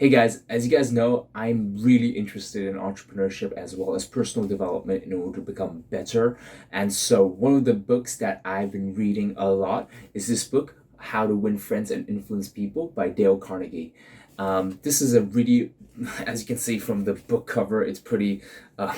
Hey guys, as you guys know, I'm really interested in entrepreneurship as well as personal development in order to become better. And so, one of the books that I've been reading a lot is this book, How to Win Friends and Influence People by Dale Carnegie. This is a really, as you can see from the book cover, it's pretty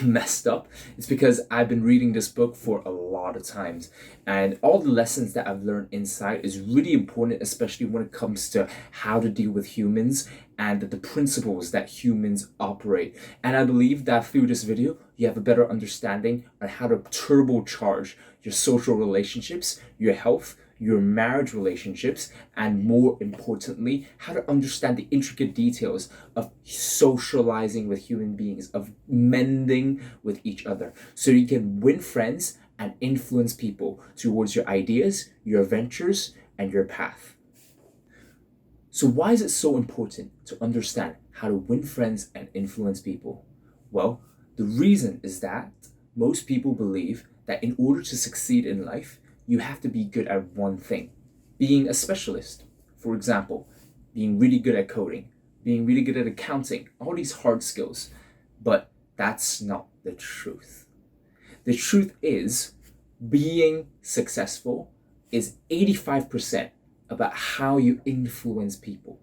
messed up. It's because I've been reading this book for a lot of times, and all the lessons that I've learned inside is really important, especially when it comes to how to deal with humans and the principles that humans operate. And I believe that through this video, you have a better understanding on how to turbocharge your social relationships, your health, your marriage relationships, and more importantly, how to understand the intricate details of socializing with human beings, of mending with each other, so you can win friends and influence people towards your ideas, your ventures, and your path. So, why is it so important to understand how to win friends and influence people? Well, the reason is that most people believe that in order to succeed in life, you have to be good at one thing, being a specialist. For example, being really good at coding, being really good at accounting, all these hard skills. But that's not the truth. The truth is, being successful is 85% about how you influence people.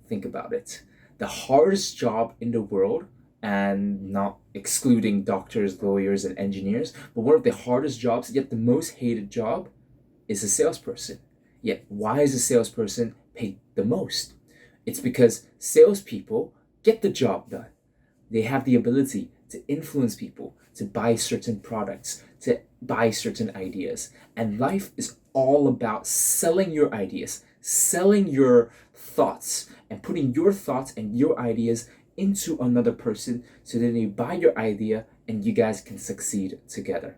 Think about it. The hardest job in the world, and not excluding doctors, lawyers, and engineers, but one of the hardest jobs, yet the most hated job, is a salesperson. Yet, why is a salesperson paid the most? It's because salespeople get the job done. They have the ability to influence people to buy certain products, to buy certain ideas. And life is all about selling your ideas, selling your thoughts, and putting your thoughts and your ideas into another person so then they buy your idea and you guys can succeed together.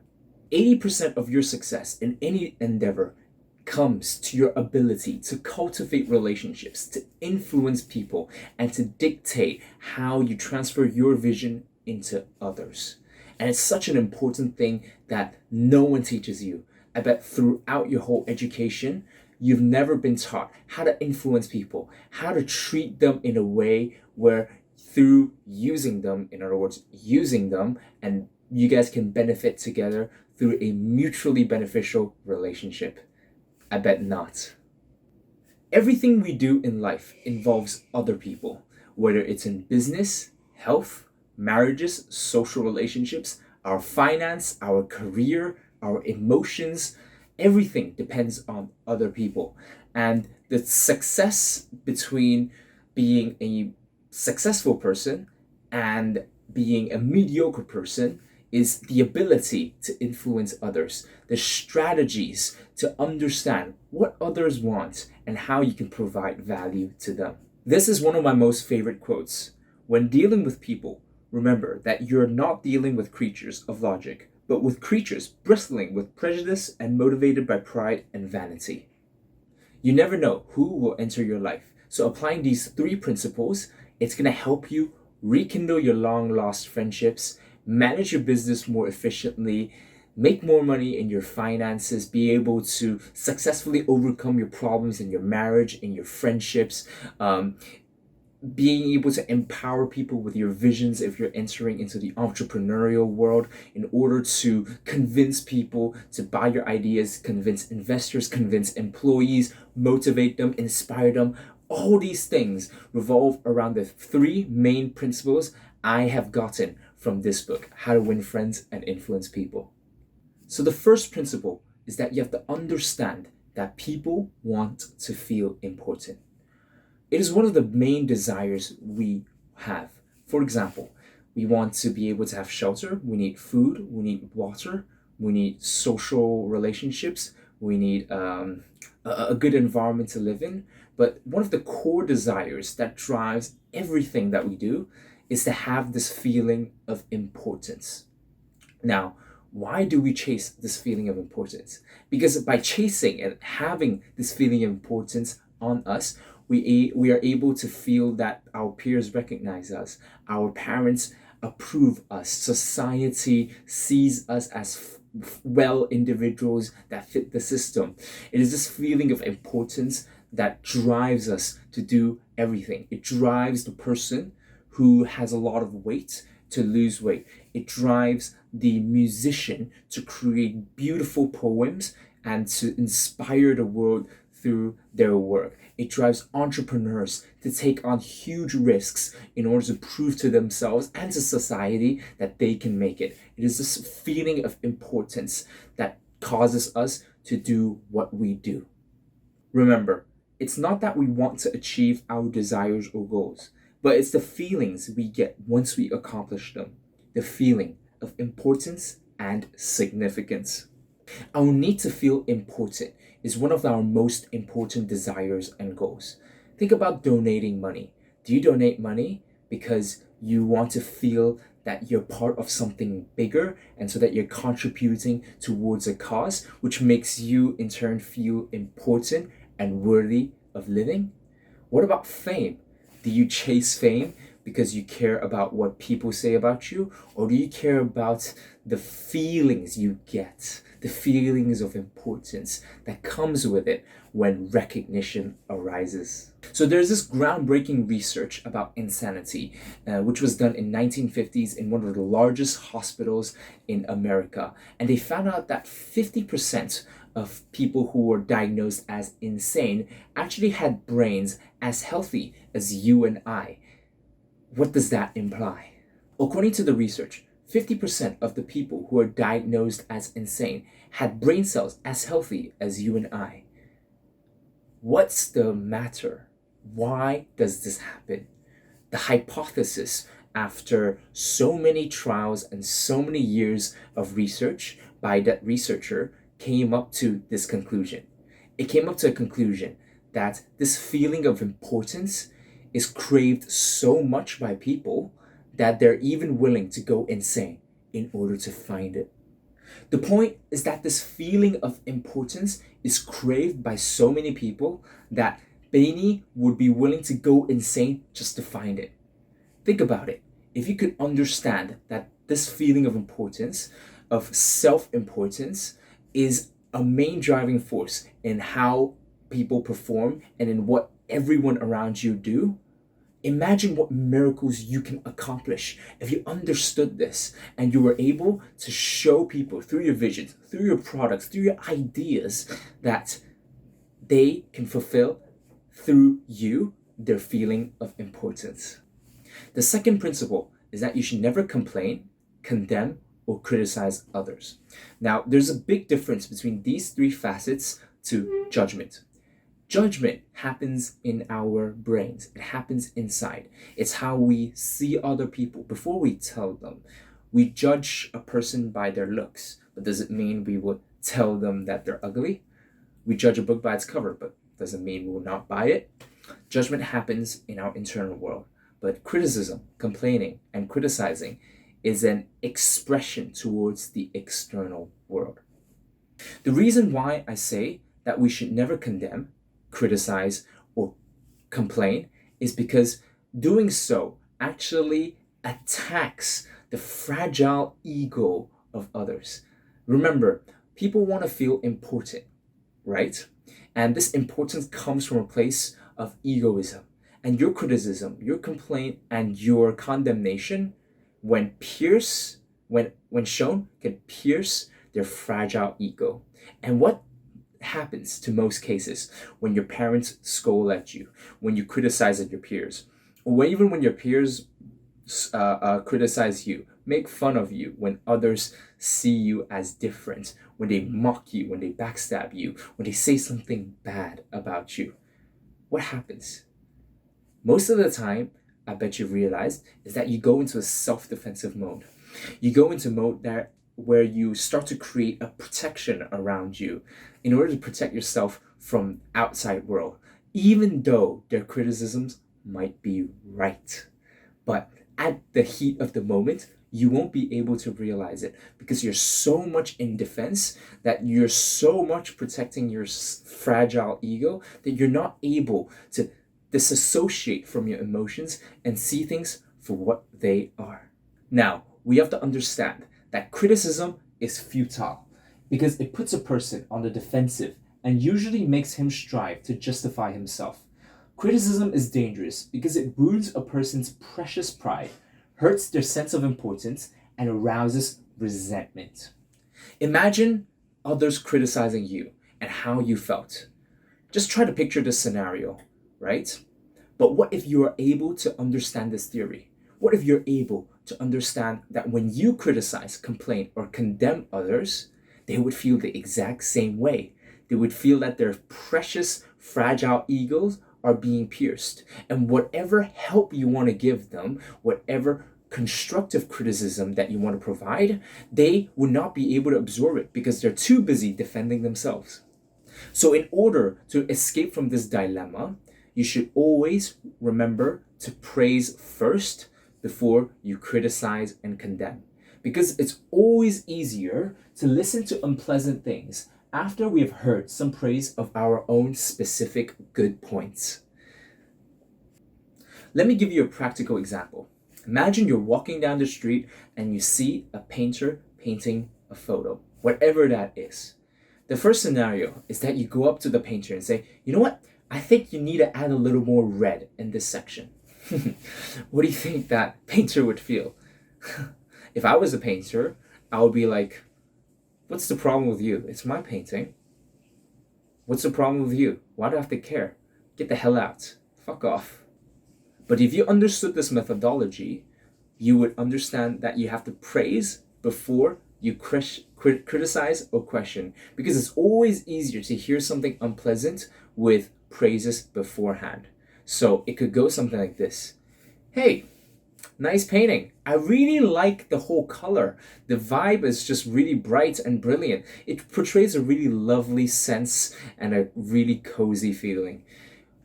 80% of your success in any endeavor comes to your ability to cultivate relationships, to influence people, and to dictate how you transfer your vision into others. And it's such an important thing that no one teaches you. I bet throughout your whole education, you've never been taught how to influence people, how to treat them in a way where through using them, in other words, using them, and you guys can benefit together through a mutually beneficial relationship. I bet not. Everything we do in life involves other people, whether it's in business, health, marriages, social relationships, our finance, our career, our emotions. Everything depends on other people. And the success between being a successful person and being a mediocre person is the ability to influence others, the strategies to understand what others want and how you can provide value to them. This is one of my most favorite quotes. When dealing with people, remember that you're not dealing with creatures of logic, but with creatures bristling with prejudice and motivated by pride and vanity. You never know who will enter your life. So applying these three principles, it's going to help you rekindle your long lost friendships, manage your business more efficiently, make more money in your finances, be able to successfully overcome your problems in your marriage, in your friendships, being able to empower people with your visions if you're entering into the entrepreneurial world in order to convince people to buy your ideas, convince investors, convince employees, motivate them, inspire them. All these things revolve around the three main principles I have gotten from this book, How to Win Friends and Influence People. So the first principle is that you have to understand that people want to feel important. It is one of the main desires we have. For example, we want to be able to have shelter, we need food, we need water, we need social relationships, we need a good environment to live in. But one of the core desires that drives everything that we do is to have this feeling of importance. Now, why do we chase this feeling of importance? Because by chasing and having this feeling of importance on us, we are able to feel that our peers recognize us, our parents approve us, society sees us as well individuals that fit the system. It is this feeling of importance that drives us to do everything. It drives the person who has a lot of weight to lose weight. It drives the musician to create beautiful poems and to inspire the world through their work. It drives entrepreneurs to take on huge risks in order to prove to themselves and to society that they can make it. It is this feeling of importance that causes us to do what we do. Remember, it's not that we want to achieve our desires or goals, but it's the feelings we get once we accomplish them. The feeling of importance and significance. Our need to feel important is one of our most important desires and goals. Think about donating money. Do you donate money because you want to feel that you're part of something bigger and so that you're contributing towards a cause, which makes you in turn feel important and worthy of living? What about fame? Do you chase fame because you care about what people say about you, or do you care about the feelings you get, the feelings of importance that comes with it when recognition arises? So there's this groundbreaking research about insanity, which was done in 1950s in one of the largest hospitals in America, and they found out that 50% of people who were diagnosed as insane actually had brains as healthy as you and I. What does that imply? According to the research, 50% of the people who are diagnosed as insane had brain cells as healthy as you and I. What's the matter? Why does this happen? The hypothesis, after so many trials and so many years of research by that researcher, came up to this conclusion. It came up to a conclusion that this feeling of importance is craved so much by people that they're even willing to go insane in order to find it. The point is that this feeling of importance is craved by so many people that Bainey would be willing to go insane just to find it. Think about it. If you could understand that this feeling of importance, of self-importance, is a main driving force in how people perform and in what everyone around you do, imagine what miracles you can accomplish if you understood this and you were able to show people through your visions, through your products, through your ideas that they can fulfill through you their feeling of importance. The second principle is that you should never complain, condemn, or criticize others. Now, there's a big difference between these three facets to judgment. Judgment happens in our brains. It happens inside. It's how we see other people before we tell them. We judge a person by their looks, but does it mean we would tell them that they're ugly? We judge a book by its cover, but doesn't mean we will not buy it. Judgment happens in our internal world, but criticism, complaining, and criticizing is an expression towards the external world. The reason why I say that we should never condemn, criticize, or complain is because doing so actually attacks the fragile ego of others. Remember, people want to feel important, right? And this importance comes from a place of egoism. And your criticism, your complaint, and your condemnation, when shown, can pierce their fragile ego. And what happens to most cases when your parents scold at you, when you criticize at your peers, or even when your peers criticize you, make fun of you, when others see you as different, when they mock you, when they backstab you, when they say something bad about you. What happens? Most of the time, I bet you realized, is that you go into a self-defensive mode. You go into mode where you start to create a protection around you in order to protect yourself from outside world, even though their criticisms might be right. But at the heat of the moment, you won't be able to realize it because you're so much in defense, that you're so much protecting your fragile ego, that you're not able to disassociate from your emotions and see things for what they are. Now, we have to understand that criticism is futile because it puts a person on the defensive and usually makes him strive to justify himself. Criticism is dangerous because it wounds a person's precious pride, hurts their sense of importance, and arouses resentment. Imagine others criticizing you and how you felt. Just try to picture this scenario, right? But what if you are able to understand this theory? What if you're able to understand that when you criticize, complain, or condemn others, they would feel the exact same way? They would feel that their precious, fragile egos are being pierced. And whatever help you want to give them, whatever constructive criticism that you want to provide, they would not be able to absorb it because they're too busy defending themselves. So in order to escape from this dilemma, you should always remember to praise first before you criticize and condemn. Because it's always easier to listen to unpleasant things after we have heard some praise of our own specific good points. Let me give you a practical example. Imagine you're walking down the street and you see a painter painting a photo, whatever that is. The first scenario is that you go up to the painter and say, you know what? I think you need to add a little more red in this section. What do you think that painter would feel? If I was a painter, I would be like, what's the problem with you? It's my painting. What's the problem with you? Why do I have to care? Get the hell out. Fuck off. But if you understood this methodology, you would understand that you have to praise before you criticize or question, because it's always easier to hear something unpleasant with praises beforehand. So it could go something like this. Hey, nice painting. I really like the whole color. The vibe is just really bright and brilliant. It portrays a really lovely sense and a really cozy feeling.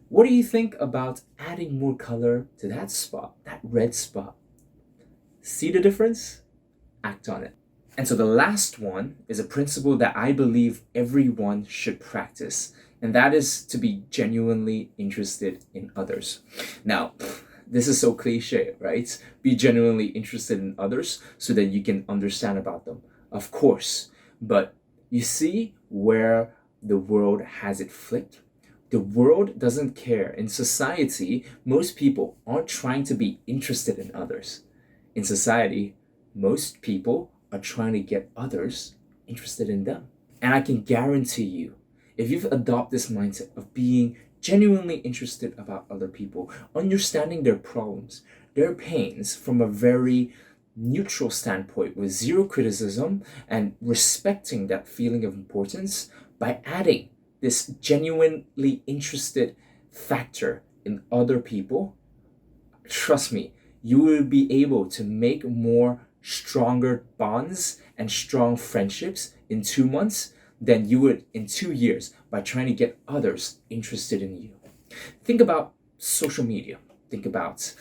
What do you think about adding more color to that spot, that red spot? See the difference? Act on it. And so the last one is a principle that I believe everyone should practice, and that is to be genuinely interested in others. Now, this is so cliche, right? Be genuinely interested in others so that you can understand about them. Of course, but you see where the world has it flipped? The world doesn't care. In society, most people aren't trying to be interested in others. In society, most people are trying to get others interested in them. And I can guarantee you, if you've adopted this mindset of being genuinely interested about other people, understanding their problems, their pains from a very neutral standpoint with zero criticism and respecting that feeling of importance, by adding this genuinely interested factor in other people, trust me, you will be able to make more stronger bonds and strong friendships in 2 months than you would in 2 years by trying to get others interested in you. Think about social media. Think about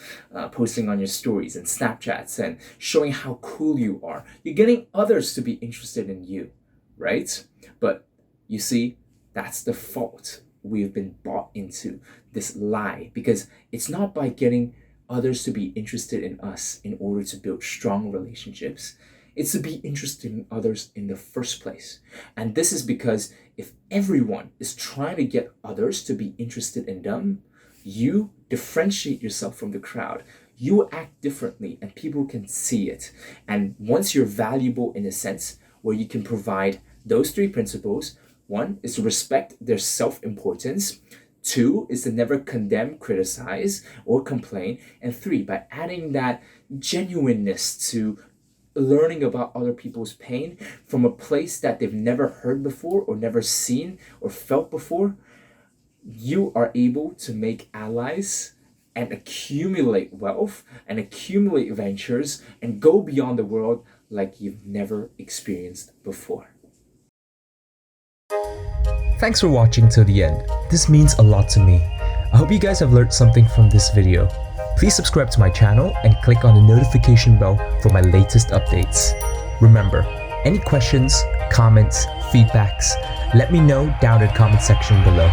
posting on your stories and Snapchats and showing how cool you are. You're getting others to be interested in you, right? But you see, that's the fault we've been bought into, this lie, because it's not by getting others to be interested in us in order to build strong relationships. It's to be interested in others in the first place. And this is because if everyone is trying to get others to be interested in them, you differentiate yourself from the crowd. You act differently and people can see it. And once you're valuable in a sense where you can provide those 3 principles, 1 is to respect their self-importance. 2 is to never condemn, criticize, or complain. And 3, by adding that genuineness to learning about other people's pain from a place that they've never heard before or never seen or felt before, you are able to make allies and accumulate wealth and accumulate ventures and go beyond the world like you've never experienced before. Thanks for watching till the end. This means a lot to me. I hope you guys have learned something from this video. Please subscribe to my channel and click on the notification bell for my latest updates. Remember, any questions, comments, feedbacks, let me know down in the comment section below.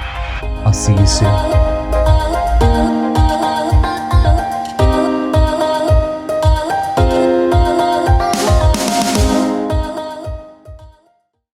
I'll see you soon.